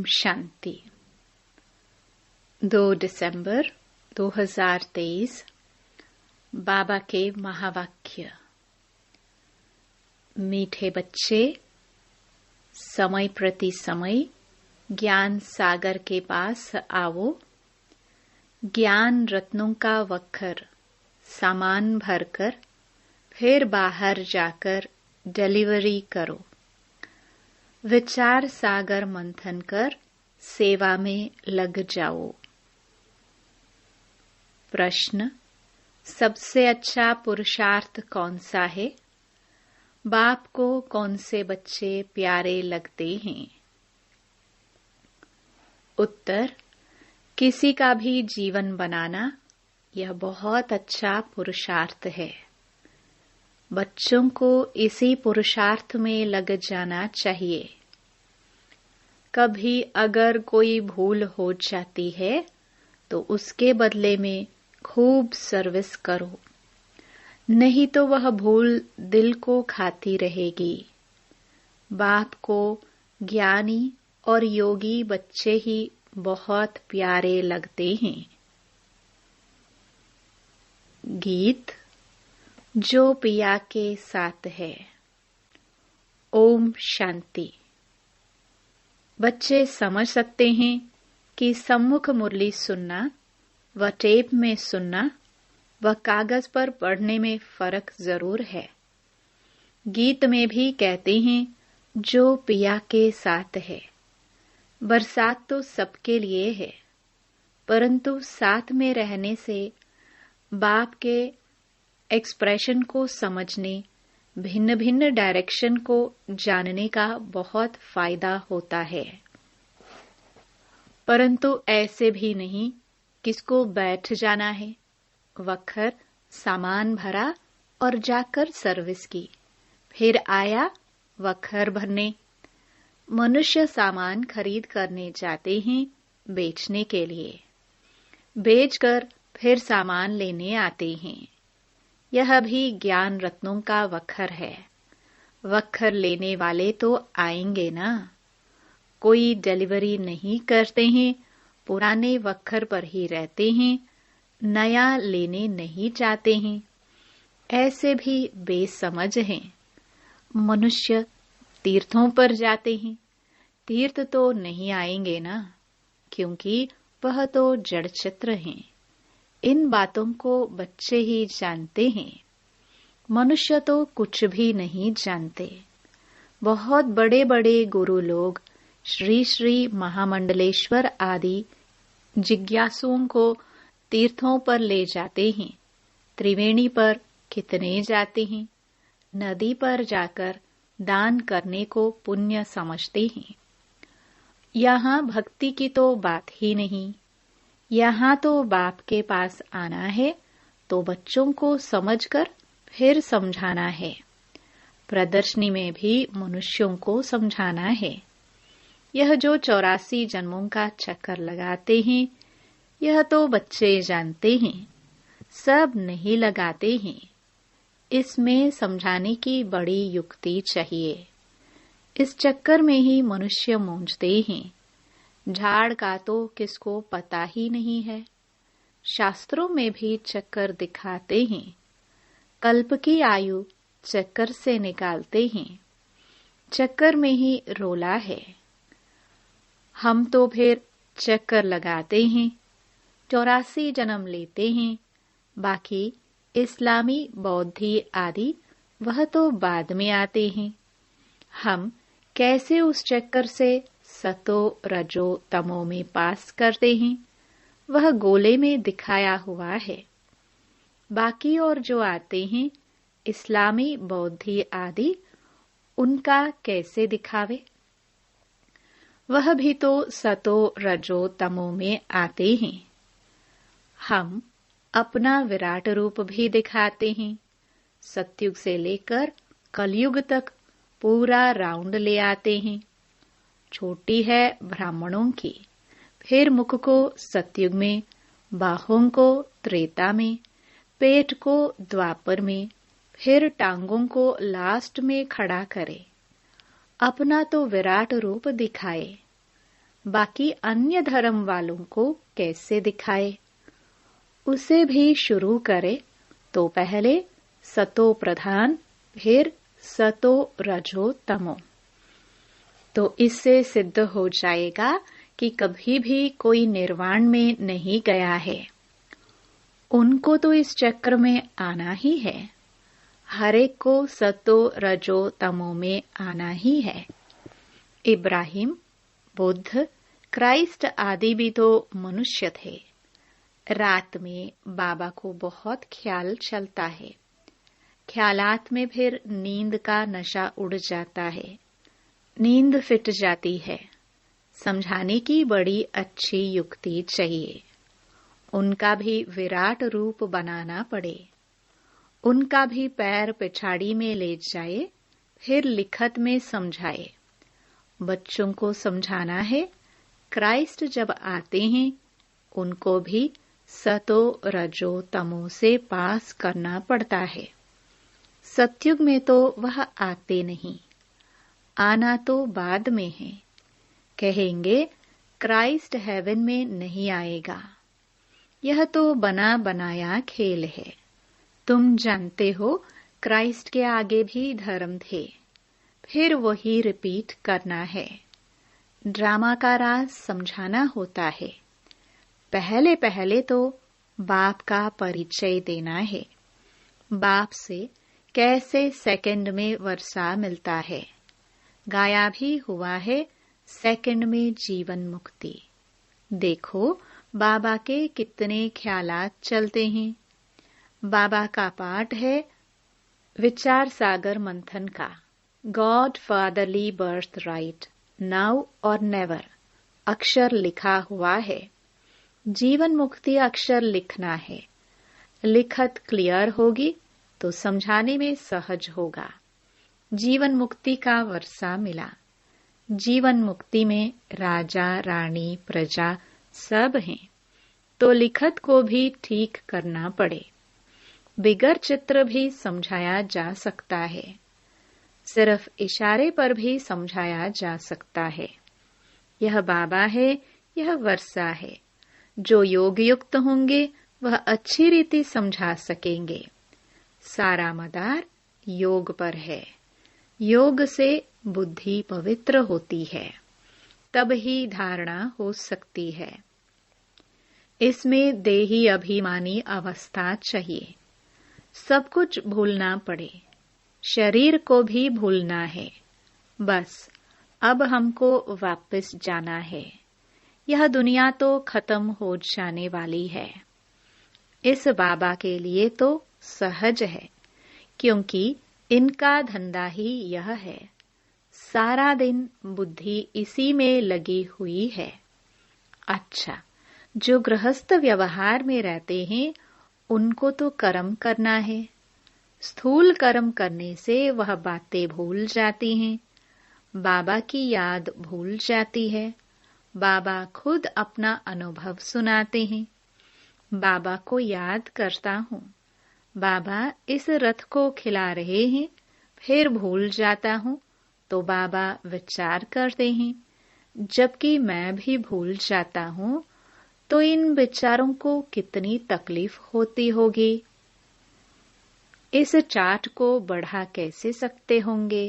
शांति। 2 दिसंबर 2023 बाबा के महावाक्य। मीठे बच्चे, समय प्रति समय ज्ञान सागर के पास आओ। ज्ञान रत्नों का वक्र सामान भरकर फिर बाहर जाकर डिलीवरी करो। विचार सागर मंथन कर सेवा में लग जाओ। प्रश्न: सबसे अच्छा पुरुषार्थ कौन सा है? बाप को कौन से बच्चे प्यारे लगते हैं? उत्तर: किसी का भी जीवन बनाना यह बहुत अच्छा पुरुषार्थ है। बच्चों को इसी पुरुषार्थ में लग जाना चाहिए। कभी अगर कोई भूल हो जाती है तो उसके बदले में खूब सर्विस करो, नहीं तो वह भूल दिल को खाती रहेगी। बाप को ज्ञानी और योगी बच्चे ही बहुत प्यारे लगते हैं। गीत जो पिया के साथ है। ओम शांति। बच्चे समझ सकते हैं कि सम्मुख मुरली सुनना व टेप में सुनना व कागज पर पढ़ने में फर्क जरूर है। गीत में भी कहते हैं जो पिया के साथ है। बरसात तो सबके लिए है, परंतु साथ में रहने से बाप के एक्सप्रेशन को समझने, भिन्न भिन्न डायरेक्शन को जानने का बहुत फायदा होता है। परंतु ऐसे भी नहीं किसको बैठ जाना है, वखर सामान भरा और जाकर सर्विस की, फिर आया वखर भरने। मनुष्य सामान खरीद करने जाते हैं बेचने के लिए, बेचकर फिर सामान लेने आते हैं। यह भी ज्ञान रत्नों का वखर है। वखर लेने वाले तो आएंगे ना। कोई डिलीवरी नहीं करते हैं, पुराने वखर पर ही रहते हैं, नया लेने नहीं चाहते हैं। ऐसे भी बेसमझ हैं। मनुष्य तीर्थों पर जाते हैं, तीर्थ तो नहीं आएंगे ना, क्योंकि वह तो जड़ चित्र हैं। इन बातों को बच्चे ही जानते हैं। मनुष्य तो कुछ भी नहीं जानते। बहुत बड़े बड़े गुरु लोग श्री श्री महामंडलेश्वर आदि जिज्ञासुओं को तीर्थों पर ले जाते हैं। त्रिवेणी पर कितने जाते हैं। नदी पर जाकर दान करने को पुण्य समझते हैं। यहाँ भक्ति की तो बात ही नहीं। यहाँ तो बाप के पास आना है तो बच्चों को समझकर फिर समझाना है। प्रदर्शनी में भी मनुष्यों को समझाना है। यह जो 84 जन्मों का चक्कर लगाते हैं, यह तो बच्चे जानते हैं, सब नहीं लगाते हैं। इसमें समझाने की बड़ी युक्ति चाहिए। इस चक्कर में ही मनुष्य मूंझते हैं। झाड़ का तो किसको पता ही नहीं है। शास्त्रों में भी चक्कर दिखाते हैं। कल्प की आयु चक्कर से निकालते हैं। चक्कर में ही रोला है। हम तो फिर चक्कर लगाते हैं, 84 जन्म लेते हैं। बाकी इस्लामी बौद्धि आदि वह तो बाद में आते हैं। हम कैसे उस चक्कर से सतो रजो तमो में पास करते हैं, वह गोले में दिखाया हुआ है। बाकी और जो आते हैं इस्लामी बौद्धि आदि, उनका कैसे दिखावे? वह भी तो सतो रजो तमो में आते हैं। हम अपना विराट रूप भी दिखाते हैं। सतयुग से लेकर कलयुग तक पूरा राउंड ले आते हैं। छोटी है ब्राह्मणों की, फिर मुख को सतयुग में, बाहों को त्रेता में, पेट को द्वापर में, फिर टांगों को लास्ट में खड़ा करे। अपना तो विराट रूप दिखाए। बाकी अन्य धर्म वालों को कैसे दिखाए। उसे भी शुरू करे तो पहले सतो प्रधान, फिर सतो रजो तमो। तो इससे सिद्ध हो जाएगा कि कभी भी कोई निर्वाण में नहीं गया है। उनको तो इस चक्र में आना ही है। हर एक को सतो रजो तमो में आना ही है। इब्राहिम, बुद्ध, क्राइस्ट आदि भी तो मनुष्य थे। रात में बाबा को बहुत ख्याल चलता है। ख्यालात में फिर नींद का नशा उड़ जाता है। नींद फिट जाती है। समझाने की बड़ी अच्छी युक्ति चाहिए। उनका भी विराट रूप बनाना पड़े। उनका भी पैर पिछाड़ी में ले जाए, फिर लिखत में समझाए। बच्चों को समझाना है, क्राइस्ट जब आते हैं उनको भी सतो रजो तमो से पास करना पड़ता है। सतयुग में तो वह आते नहीं, आना तो बाद में है। कहेंगे क्राइस्ट हेवन में नहीं आएगा। यह तो बना बनाया खेल है। तुम जानते हो क्राइस्ट के आगे भी धर्म थे, फिर वही रिपीट करना है। ड्रामा का राज समझाना होता है। पहले पहले तो बाप का परिचय देना है। बाप से कैसे सेकंड में वर्षा मिलता है। गाया भी हुआ है, सेकंड में जीवन मुक्ति। देखो बाबा के कितने ख्यालात चलते हैं। बाबा का पाठ है विचार सागर मंथन का, God fatherly birth right, now और नेवर अक्षर लिखा हुआ है। जीवन मुक्ति अक्षर लिखना है। लिखत क्लियर होगी तो समझाने में सहज होगा। जीवन मुक्ति का वर्षा मिला। जीवन मुक्ति में राजा रानी प्रजा सब हैं, तो लिखत को भी ठीक करना पड़े। बिगर चित्र भी समझाया जा सकता है। सिर्फ इशारे पर भी समझाया जा सकता है। यह बाबा है, यह वर्षा है। जो योग युक्त होंगे वह अच्छी रीति समझा सकेंगे। सारा मदार योग पर है। योग से बुद्धि पवित्र होती है, तब ही धारणा हो सकती है। इसमें देही अभिमानी अवस्था चाहिए। सब कुछ भूलना पड़े। शरीर को भी भूलना है। बस अब हमको वापस जाना है। यह दुनिया तो खत्म हो जाने वाली है। इस बाबा के लिए तो सहज है, क्योंकि इनका धंधा ही यह है। सारा दिन बुद्धि इसी में लगी हुई है। अच्छा, जो गृहस्थ व्यवहार में रहते हैं उनको तो कर्म करना है। स्थूल कर्म करने से वह बातें भूल जाती हैं। बाबा की याद भूल जाती है। बाबा खुद अपना अनुभव सुनाते हैं। बाबा को याद करता हूँ। बाबा इस रथ को खिला रहे हैं, फिर भूल जाता हूँ तो बाबा विचार करते हैं। जबकि मैं भी भूल जाता हूँ तो इन विचारों को कितनी तकलीफ होती होगी। इस चार्ट को बढ़ा कैसे सकते होंगे।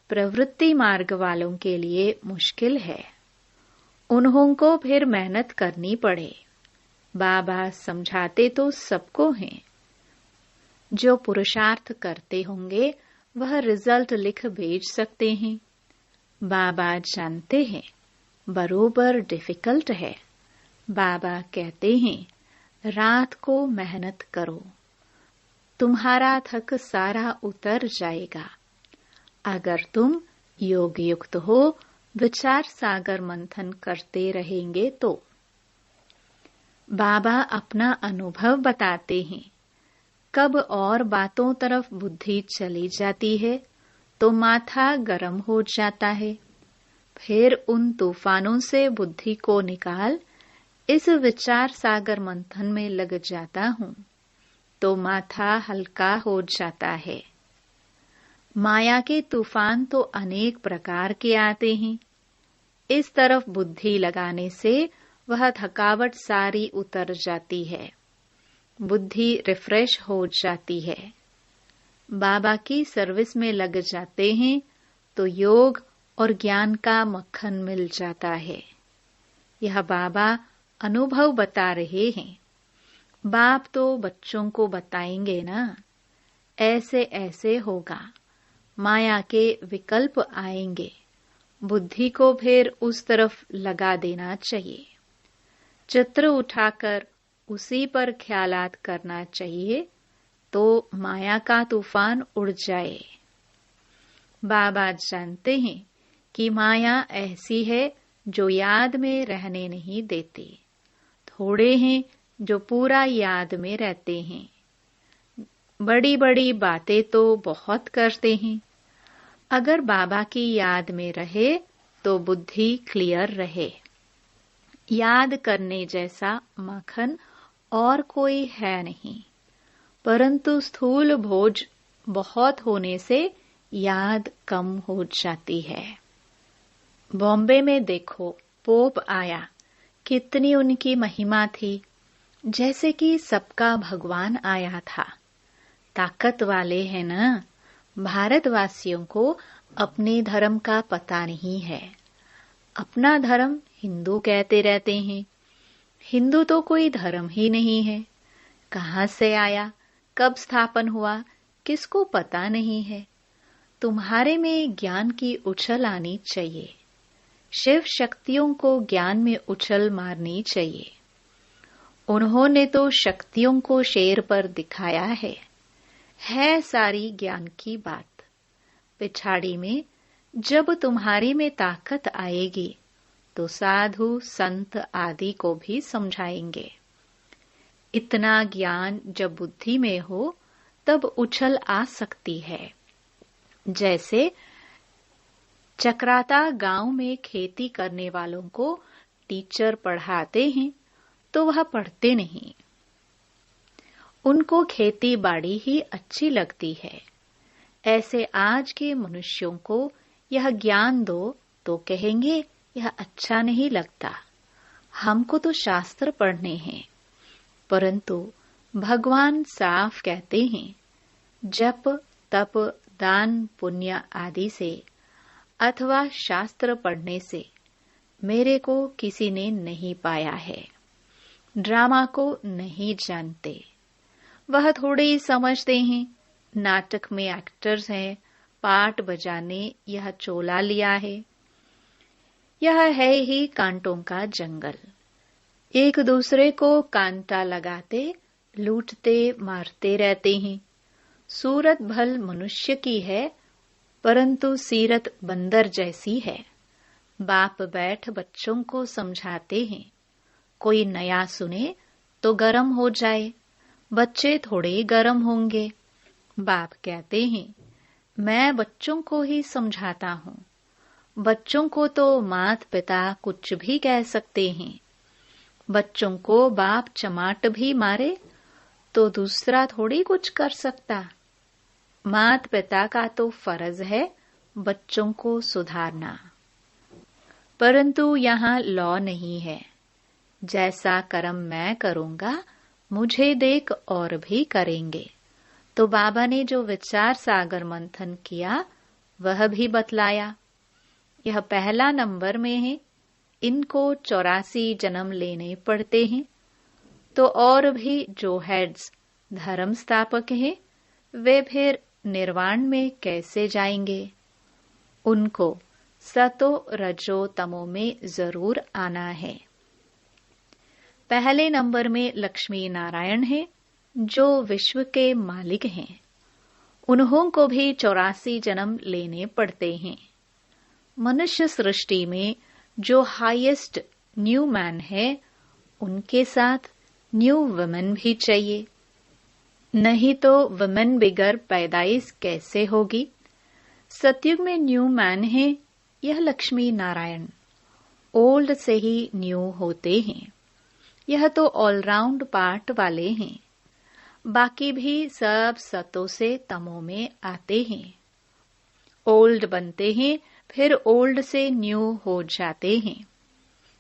प्रवृत्ति मार्ग वालों के लिए मुश्किल है। उन्हों को फिर मेहनत करनी पड़े। बाबा समझाते तो सबको हैं। जो पुरुषार्थ करते होंगे वह रिजल्ट लिख भेज सकते हैं। बाबा जानते हैं बरोबर डिफिकल्ट है। बाबा कहते हैं रात को मेहनत करो, तुम्हारा थक सारा उतर जाएगा। अगर तुम योग युक्त हो, विचार सागर मंथन करते रहेंगे तो। बाबा अपना अनुभव बताते हैं। कब और बातों तरफ बुद्धि चली जाती है तो माथा गर्म हो जाता है। फिर उन तूफानों से बुद्धि को निकाल इस विचार सागर मंथन में लग जाता हूँ तो माथा हल्का हो जाता है। माया के तूफान तो अनेक प्रकार के आते हैं। इस तरफ बुद्धि लगाने से वह थकावट सारी उतर जाती है, बुद्धि रिफ्रेश हो जाती है। बाबा की सर्विस में लग जाते हैं तो योग और ज्ञान का मक्खन मिल जाता है। यह बाबा अनुभव बता रहे हैं। बाप तो बच्चों को बताएंगे ना, ऐसे ऐसे होगा, माया के विकल्प आएंगे, बुद्धि को फिर उस तरफ लगा देना चाहिए। चित्र उठाकर उसी पर ख्यालात करना चाहिए तो माया का तूफान उड़ जाए। बाबा जानते हैं कि माया ऐसी है जो याद में रहने नहीं देती। थोड़े हैं जो पूरा याद में रहते हैं। बड़ी बड़ी बातें तो बहुत करते हैं। अगर बाबा की याद में रहे तो बुद्धि क्लियर रहे। याद करने जैसा मक्खन और कोई है नहीं, परंतु स्थूल भोज बहुत होने से याद कम हो जाती है। बॉम्बे में देखो, पोप आया, कितनी उनकी महिमा थी, जैसे कि सबका भगवान आया था। ताकत वाले हैं ना। भारतवासियों को अपने धर्म का पता नहीं है। अपना धर्म हिंदू कहते रहते हैं। हिंदू तो कोई धर्म ही नहीं है। कहाँ से आया, कब स्थापन हुआ, किसको पता नहीं है। तुम्हारे में ज्ञान की उछल आनी चाहिए। शिव शक्तियों को ज्ञान में उछल मारनी चाहिए। उन्होंने तो शक्तियों को शेर पर दिखाया है सारी ज्ञान की बात। पिछाड़ी में जब तुम्हारी में ताकत आएगी तो साधु संत आदि को भी समझाएंगे। इतना ज्ञान जब बुद्धि में हो तब उछल आ सकती है। जैसे चक्राता गांव में खेती करने वालों को टीचर पढ़ाते हैं तो वह पढ़ते नहीं, उनको खेती बाड़ी ही अच्छी लगती है। ऐसे आज के मनुष्यों को यह ज्ञान दो तो कहेंगे यह अच्छा नहीं लगता, हमको तो शास्त्र पढ़ने हैं। परंतु भगवान साफ कहते हैं, जप तप दान पुण्य आदि से अथवा शास्त्र पढ़ने से मेरे को किसी ने नहीं पाया है। ड्रामा को नहीं जानते, वह थोड़े ही समझते हैं। नाटक में एक्टर्स हैं, पाठ बजाने यह चोला लिया है। यह है ही कांटों का जंगल। एक दूसरे को कांटा लगाते लूटते मारते रहते हैं। सूरत भल मनुष्य की है, परंतु सीरत बंदर जैसी है। बाप बैठ बच्चों को समझाते हैं। कोई नया सुने तो गरम हो जाए, बच्चे थोड़े गरम होंगे। बाप कहते हैं, मैं बच्चों को ही समझाता हूँ। बच्चों को तो मात पिता कुछ भी कह सकते हैं। बच्चों को बाप चमाट भी मारे तो दूसरा थोड़ी कुछ कर सकता। मात पिता का तो फर्ज है बच्चों को सुधारना, परंतु यहाँ लॉ नहीं है। जैसा कर्म मैं करूंगा मुझे देख और भी करेंगे। तो बाबा ने जो विचार सागर मंथन किया वह भी बतलाया। यह पहला नंबर में है। इनको 84 जन्म लेने पड़ते हैं। तो और भी जो हेड्स धर्म स्थापक हैं वे फिर निर्वाण में कैसे जाएंगे। उनको सतो रजो तमो में जरूर आना है। पहले नंबर में लक्ष्मी नारायण है जो विश्व के मालिक हैं। उन्हों को भी 84 जन्म लेने पड़ते हैं। मनुष्य सृष्टि में जो हाईएस्ट न्यू मैन है उनके साथ न्यू वुमेन भी चाहिए, नहीं तो वुमेन बिगर पैदाइश कैसे होगी। सतयुग में न्यू मैन है यह लक्ष्मी नारायण, ओल्ड से ही न्यू होते हैं। यह तो ऑलराउंड पार्ट वाले हैं। बाकी भी सब सतों से तमों में आते हैं। ओल्ड बनते हैं फिर ओल्ड से न्यू हो जाते हैं।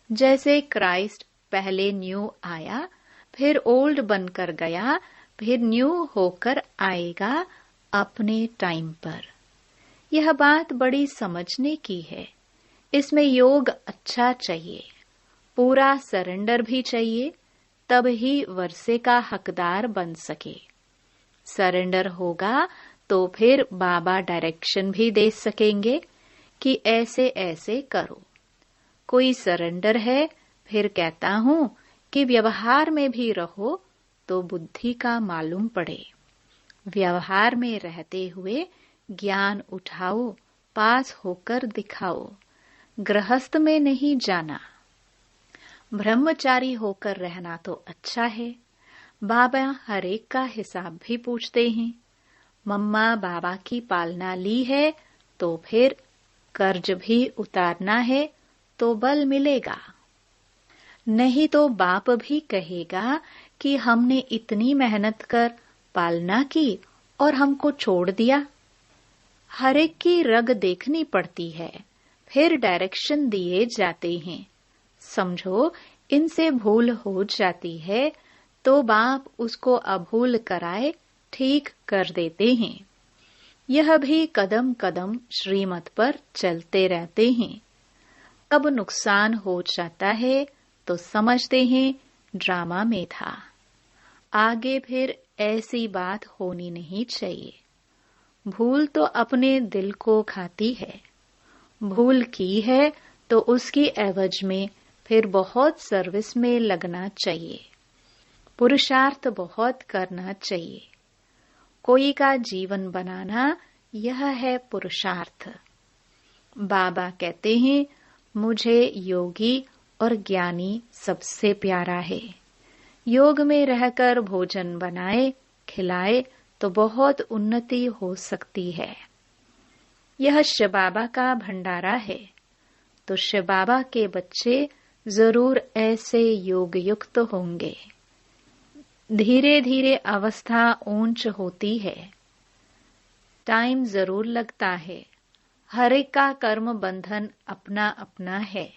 जैसे क्राइस्ट पहले न्यू आया, फिर ओल्ड बनकर गया, फिर न्यू होकर आएगा अपने टाइम पर। यह बात बड़ी समझने की है। इसमें योग अच्छा चाहिए, पूरा सरेंडर भी चाहिए, तब ही वर्षे का हकदार बन सके। सरेंडर होगा तो फिर बाबा डायरेक्शन भी दे सकेंगे कि ऐसे ऐसे करो। कोई सरेंडर है, फिर कहता हूं कि व्यवहार में भी रहो तो बुद्धि का मालूम पड़े। व्यवहार में रहते हुए ज्ञान उठाओ, पास होकर दिखाओ। गृहस्थ में नहीं जाना। ब्रह्मचारी होकर रहना तो अच्छा है। बाबा हर एक का हिसाब भी पूछते हैं। मम्मा बाबा की पालना ली है तो फिर कर्ज भी उतारना है तो बल मिलेगा। नहीं तो बाप भी कहेगा कि हमने इतनी मेहनत कर पालना की और हमको छोड़ दिया। हर एक की रग देखनी पड़ती है, फिर डायरेक्शन दिए जाते हैं। समझो इनसे भूल हो जाती है तो बाप उसको अभूल कराए ठीक कर देते हैं। यह भी कदम कदम श्रीमत पर चलते रहते हैं। कब नुकसान हो जाता है तो समझते हैं ड्रामा में था। आगे फिर ऐसी बात होनी नहीं चाहिए। भूल तो अपने दिल को खाती है। भूल की है तो उसकी एवज में फिर बहुत सर्विस में लगना चाहिए। पुरुषार्थ बहुत करना चाहिए। कोई का जीवन बनाना यह है पुरुषार्थ। बाबा कहते हैं मुझे योगी और ज्ञानी सबसे प्यारा है। योग में रहकर भोजन बनाए खिलाए तो बहुत उन्नति हो सकती है। यह शिव बाबा का भंडारा है, तो शिव बाबा के बच्चे जरूर ऐसे योग युक्त होंगे। धीरे धीरे अवस्था ऊंच होती है, टाइम जरूर लगता है। हर एक का कर्म बंधन अपना अपना है।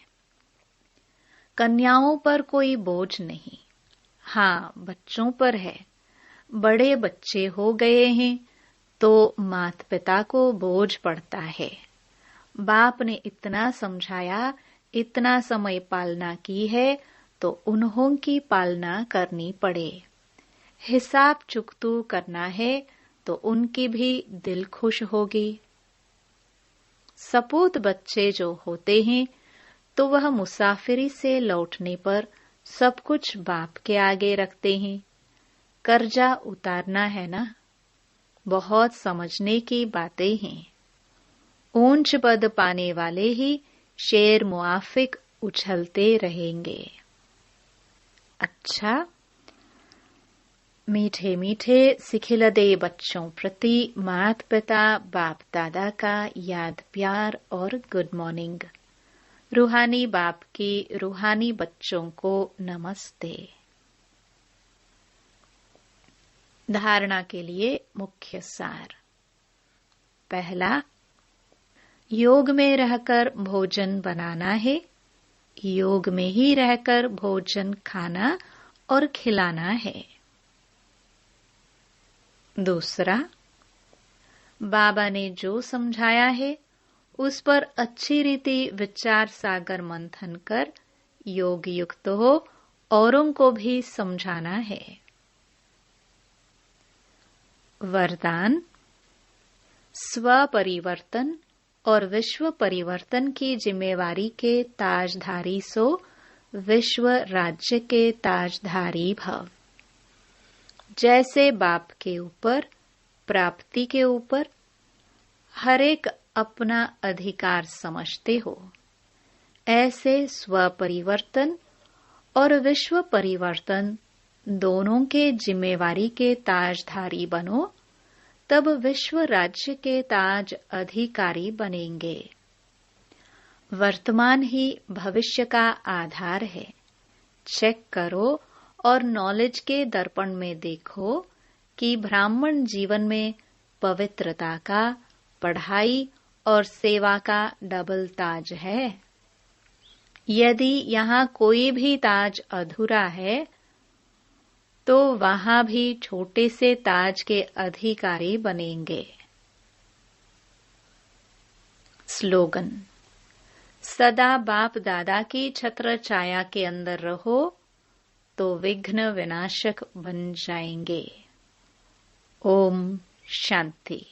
कन्याओं पर कोई बोझ नहीं, हाँ बच्चों पर है। बड़े बच्चे हो गए हैं तो माता पिता को बोझ पड़ता है। बाप ने इतना समझाया, इतना समय पालना की है तो उन्हों की पालना करनी पड़े। हिसाब चुकतू करना है तो उनकी भी दिल खुश होगी। सपूत बच्चे जो होते हैं तो वह मुसाफिरी से लौटने पर सब कुछ बाप के आगे रखते हैं। कर्जा उतारना है ना। बहुत समझने की बातें हैं। ऊंच पद पाने वाले ही शेर मुआफिक उछलते रहेंगे। अच्छा, मीठे मीठे सिखिलदे बच्चों प्रति माता पिता बाप दादा का याद प्यार और गुड मॉर्निंग। रूहानी बाप की रूहानी बच्चों को नमस्ते। धारणा के लिए मुख्य सार। पहला, योग में रहकर भोजन बनाना है। योग में ही रहकर भोजन खाना और खिलाना है। दूसरा, बाबा ने जो समझाया है उस पर अच्छी रीति विचार सागर मंथन कर योग युक्त हो औरों को भी समझाना है। वरदान, स्व परिवर्तन और विश्व परिवर्तन की जिम्मेवारी के ताजधारी सो विश्व राज्य के ताजधारी भव। जैसे बाप के ऊपर प्राप्ति के ऊपर हर एक अपना अधिकार समझते हो, ऐसे स्व परिवर्तन और विश्व परिवर्तन दोनों के जिम्मेवारी के ताजधारी बनो, तब विश्व राज्य के ताज अधिकारी बनेंगे। वर्तमान ही भविष्य का आधार है। चेक करो और नॉलेज के दर्पण में देखो कि ब्राह्मण जीवन में पवित्रता का, पढ़ाई और सेवा का डबल ताज है। यदि यहाँ कोई भी ताज अधूरा है तो वहां भी छोटे से ताज के अधिकारी बनेंगे। स्लोगन: सदा बाप दादा की छत्र छाया के अंदर रहो तो विघ्न विनाशक बन जाएंगे। ओम शांति।